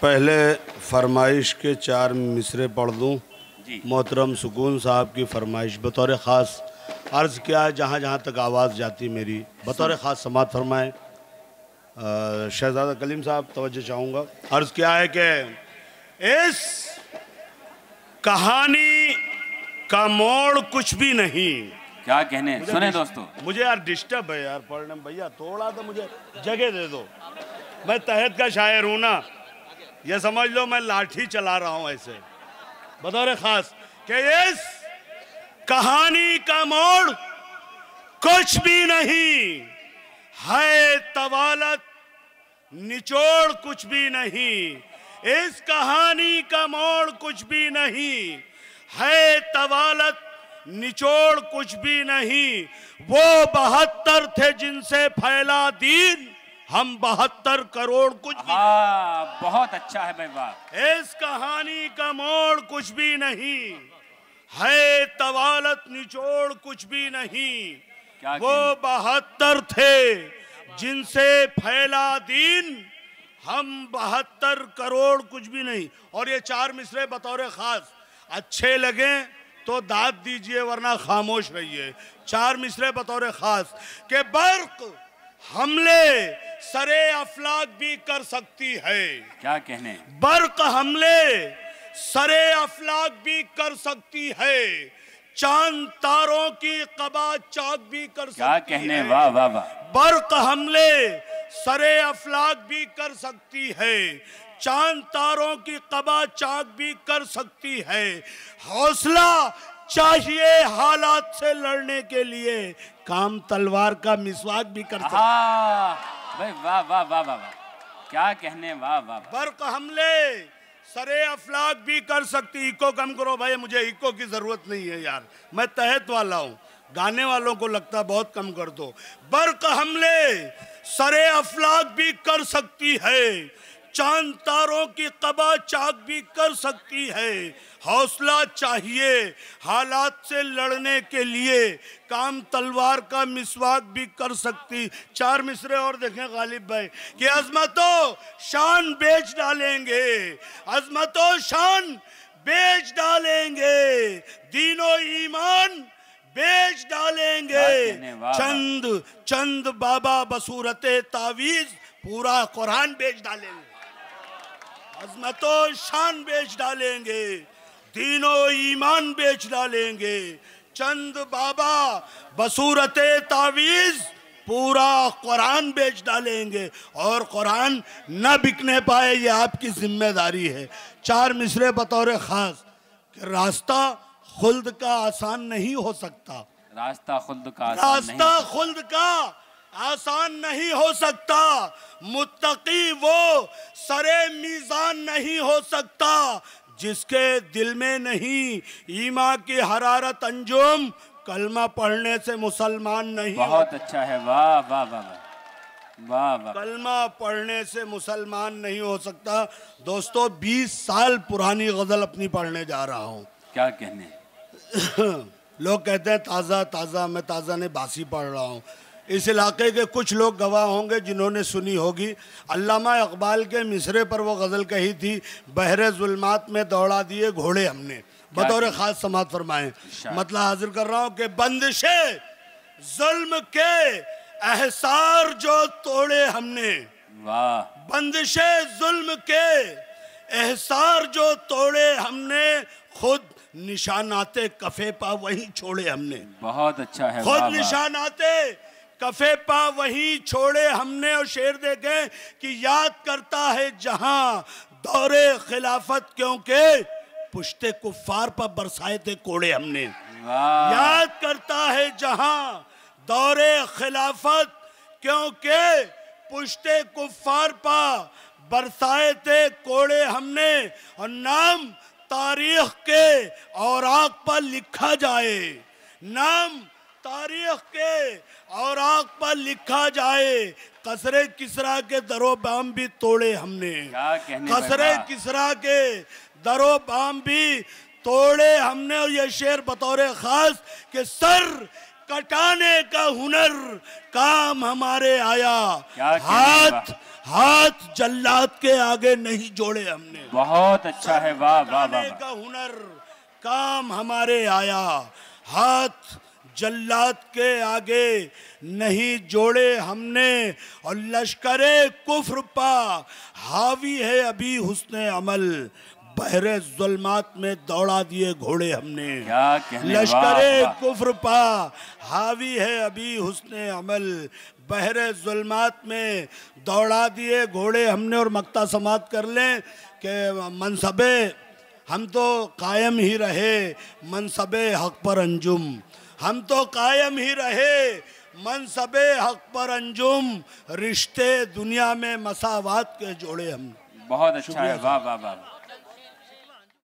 पहले फरमाइश के 4 मिसरे पढ़ दूँ। मोहतरम सुकून साहब की फरमाइश बतौर ख़ास अर्ज़ किया है, जहाँ जहाँ तक आवाज़ जाती मेरी बतौर ख़ास समात फरमाएँ। शहज़ादा कलीम साहब तवज्जो चाहूँगा। अर्ज़ किया है कि इस कहानी का मोड़ कुछ भी नहीं। क्या कहने, सुने दोस्तों। मुझे यार डिस्टर्ब है यार पढ़ने में, भैया थोड़ा तो मुझे जगह दे दो। मैं तहत का शायर हूँ ना, ये समझ लो मैं लाठी चला रहा हूँ ऐसे बतौर ख़ास कि इस कहानी का मोड़ कुछ भी नहीं है, तवालत निचोड़ कुछ भी नहीं। इस कहानी का मोड़ कुछ भी नहीं है, तवालत निचोड़ कुछ भी नहीं। वो 72 थे जिनसे फैला दीन, हम 72 करोड़ कुछ भी। बहुत अच्छा है भाई, वाह। इस कहानी का मोड़ कुछ भी नहीं है, तवालत निचोड़ कुछ भी नहीं। वो 72 थे जिनसे फैला दीन, हम 72 करोड़ कुछ भी नहीं। और ये 4 मिसरे बतौर खास अच्छे लगे तो दाद दीजिए वरना खामोश रहिए। 4 मिसरे बतौर खास के बर्क हमले सरे अफलाक भी कर सकती है। क्या कहने, बर्क हमले सरे अफलाक भी कर सकती है, चांद तारों की कबा चाक भी कर सकती है। क्या कहने, वाह वाह वाह। बर्क हमले सरे अफलाक भी कर सकती है, चांद तारों की कबा चाक भी कर सकती है। हौसला चाहिए हालात से लड़ने के लिए, काम तलवार का मिसवाक भी कर सकती है। भाई वाह वाह वाह वाह वाह, क्या कहने, वाह वाह। बर्क हमले सरे अफलाक भी कर सकती। इको कम करो भाई, मुझे इको की जरूरत नहीं है यार, मैं तहत वाला हूँ। गाने वालों को लगता है बहुत कम कर दो। बर्क हमले सरे अफलाक भी कर सकती है, चांद तारों की कबा चाक भी कर सकती है। हौसला चाहिए हालात से लड़ने के लिए, काम तलवार का मिसवाक भी कर सकती। 4 मिसरे और देखें गालिब भाई कि अजमतों शान बेच डालेंगे, अजमतों शान बेच डालेंगे, दीनो ईमान बेच डालेंगे। चंद चंद बाबा बसूरते तावीज पूरा कुरान बेच डालेंगे। अजमतों शान बेच डालेंगे, दीनो ईमान बेच डालेंगे। चंद बाबा बसूरते तावीज पूरा कुरान बेच डालेंगे, और कुरान न बिकने पाए ये आपकी जिम्मेदारी है। 4 मिसरे बतौर खास कि रास्ता खुल्द का आसान नहीं हो सकता, रास्ता खुल्द का आसान नहीं हो सकता। मुत्तकी वो सरे मीज़ान नहीं हो सकता, जिसके दिल में नहीं ईमान की हरारत अंजुम, कलमा पढ़ने से मुसलमान नहीं। बहुत अच्छा है, वाह वाह वाह वाह वाह। कलमा पढ़ने से मुसलमान नहीं हो सकता। दोस्तों 20 साल पुरानी गजल अपनी पढ़ने जा रहा हूँ। क्या कहने लोग कहते हैं ताज़ा ताज़ा, मैं ताज़ा ने बासी पढ़ रहा हूँ। इस इलाके के कुछ लोग गवाह होंगे जिन्होंने सुनी होगी। अल्लामा इकबाल के मिसरे पर वो गज़ल कही थी, बहरे जुल्मात में दौड़ा दिए घोड़े हमने। बतौर ख़ास समात फरमाएं। मतलब हाजिर कर रहा हूँ कि बंदिशे जुल्म के एहसार जो तोड़े हमने, वाह। बंदिशे जुल्म के एहसार जो तोड़े हमने, खुद निशानाते कफे पा वहीं छोड़े हमने। बहुत अच्छा है, खुद निशानाते कफे पा वहीं छोड़े हमने। और शेर देखें कि याद करता है जहां दौरे खिलाफत, क्योंकि पुश्ते कुफ्फार पर बरसाए थे कोड़े हमने। याद करता है जहां दौरे खिलाफत, क्योंकि पुश्ते कुफ्फार पर बरसाए थे कोड़े हमने। और नाम तारीख के औराक पर लिखा जाए, नाम तारीख के औराक पर लिखा जाए, कसरे किसरा के दरो बाम भी तोड़े हमने। कसरे किसरा के दरो बाम भी तोड़े हमने। और ये शेर बतौर खास के सर कटाने का हुनर काम हमारे आया। क्या कहने, हाथ हाथ जल्लाद के आगे नहीं जोड़े हमने। बहुत अच्छा है, वाह वाह वाह कटाने का हुनर काम हमारे आया। हाथ जल्लाद के आगे नहीं जोड़े हमने, और लश्करे कुफ्र पा हावी है अभी हुस्ने अमल, बहरे जुल्मात में दौड़ा दिए घोड़े हमने। क्या कहने, लश्करे वाह, वाह। कुफ्र पा हावी है अभी हुस्ने अमल, बहरे जुल्मात में दौड़ा दिए घोड़े हमने। और मक्ता समात कर लें कि मनसबे हम तो कायम ही रहे, मनसबे हक पर अंजुम, हम तो कायम ही रहे मनसबे हक पर अंजुम, रिश्ते दुनिया में मसावात के जोड़े हम। बहुत अच्छा है, वाह वाह वाह।